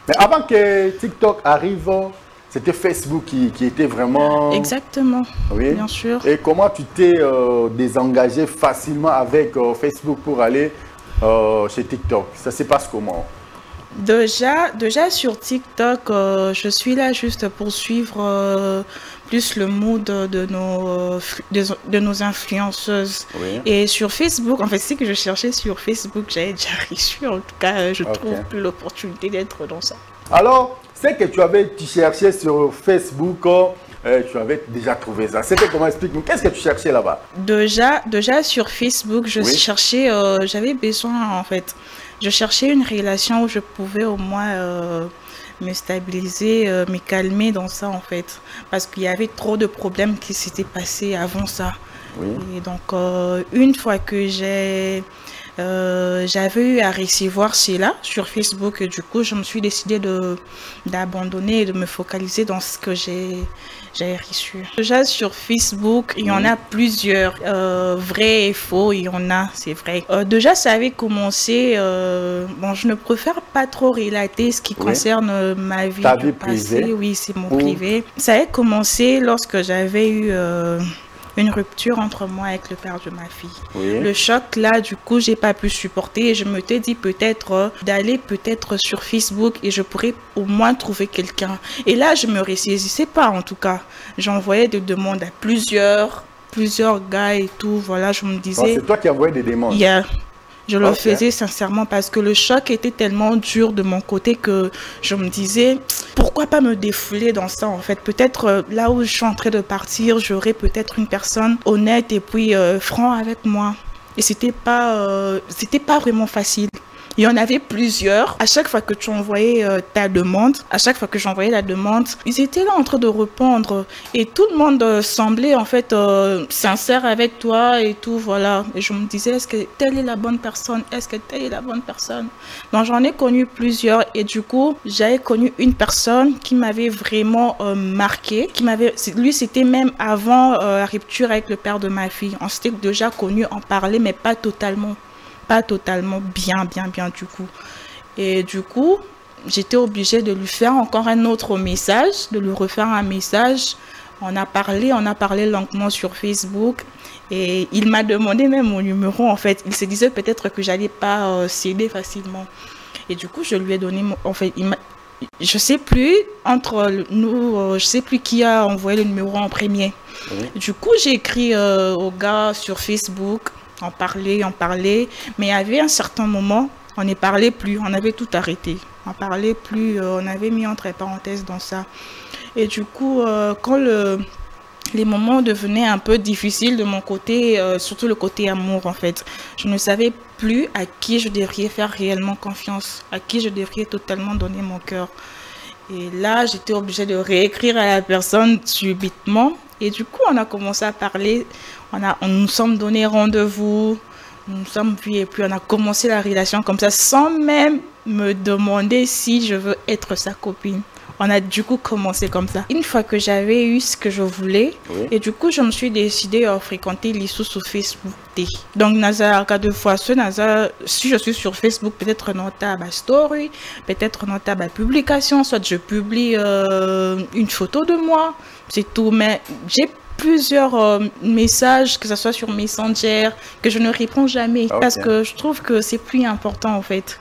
Mais avant que TikTok arrive, c'était Facebook qui était vraiment... Exactement, Oui. bien sûr. Et comment tu t'es désengagé facilement avec Facebook pour aller chez TikTok? Ça se passe comment? Déjà sur TikTok, je suis là juste pour suivre plus le mood de nos influenceuses. Oui. Et sur Facebook, en fait, c'est que je cherchais sur Facebook, j'avais déjà reçu. En tout cas, je trouve plus l'opportunité d'être dans ça. Alors, c'est que tu cherchais sur Facebook, tu avais déjà trouvé ça. C'était comment? Explique-nous. Qu'est-ce que tu cherchais là-bas? Déjà sur Facebook, je cherchais, j'avais besoin en fait. Je cherchais une relation où je pouvais au moins me stabiliser, me calmer dans ça en fait. Parce qu'il y avait trop de problèmes qui s'étaient passés avant ça. Oui. Et donc, une fois que j'avais eu à recevoir cela sur Facebook, et du coup, je me suis décidée d'abandonner et de me focaliser dans ce que j'ai reçu. Déjà sur Facebook, il y en a plusieurs, vrais et faux, il y en a, c'est vrai. Déjà, ça avait commencé, bon, je ne préfère pas trop relater ce qui concerne ma vie du passé. Oui, c'est mon privé. Ça avait commencé lorsque j'avais eu... une rupture entre moi avec le père de ma fille. Oui. Le choc là, du coup, j'ai pas pu supporter et je me t'ai dit peut-être d'aller peut-être sur Facebook et je pourrais au moins trouver quelqu'un. Et là, je me ressaisissais pas en tout cas. J'envoyais des demandes à plusieurs gars et tout. Voilà, je me disais... C'est toi qui envoyais des demandes? Je le faisais sincèrement parce que le choc était tellement dur de mon côté que je me disais, pourquoi pas me défouler dans ça en fait. Peut-être là où je suis en train de partir, j'aurais peut-être une personne honnête et puis franc avec moi. Et c'était pas vraiment facile. Il y en avait plusieurs. À chaque fois que tu envoyais ta demande, à chaque fois que j'envoyais la demande, ils étaient là en train de répondre. Et tout le monde semblait en fait sincère avec toi et tout, voilà. Et je me disais, est-ce que telle est la bonne personne? Est-ce que telle est la bonne personne? Donc j'en ai connu plusieurs. Et du coup, j'avais connu une personne qui m'avait vraiment marqué. Lui, c'était même avant la rupture avec le père de ma fille. On s'était déjà connus, on parlait, mais pas totalement bien du coup. Et du coup, j'étais obligée de lui faire encore un autre message, de lui refaire un message. On a parlé longuement sur Facebook et il m'a demandé même mon numéro en fait. Il se disait peut-être que j'allais pas céder facilement. Et du coup, je lui ai donné en fait, je sais plus entre nous, je sais plus qui a envoyé le numéro en premier. Du coup, j'ai écrit au gars sur Facebook. On parlait, mais il y avait un certain moment, on ne parlait plus, on avait tout arrêté. On parlait plus, on avait mis entre parenthèses dans ça. Et du coup, quand les moments devenaient un peu difficiles de mon côté, surtout le côté amour en fait, je ne savais plus à qui je devrais faire réellement confiance, à qui je devrais totalement donner mon cœur. Et là, j'étais obligée de réécrire à la personne subitement. Et du coup, on a commencé à parler, on nous sommes donné rendez-vous, nous sommes vus et puis on a commencé la relation comme ça, sans même me demander si je veux être sa copine. On a du coup commencé comme ça. Une fois que j'avais eu ce que je voulais, et du coup, je me suis décidée à fréquenter l'issue sur Facebook. Donc, Naza, cas de fois, si je suis sur Facebook, peut-être nota ma story, peut-être nota ma publication, soit je publie une photo de moi, c'est tout. Mais j'ai plusieurs messages, que ce soit sur Messenger, que je ne réponds jamais, parce que je trouve que c'est plus important en fait.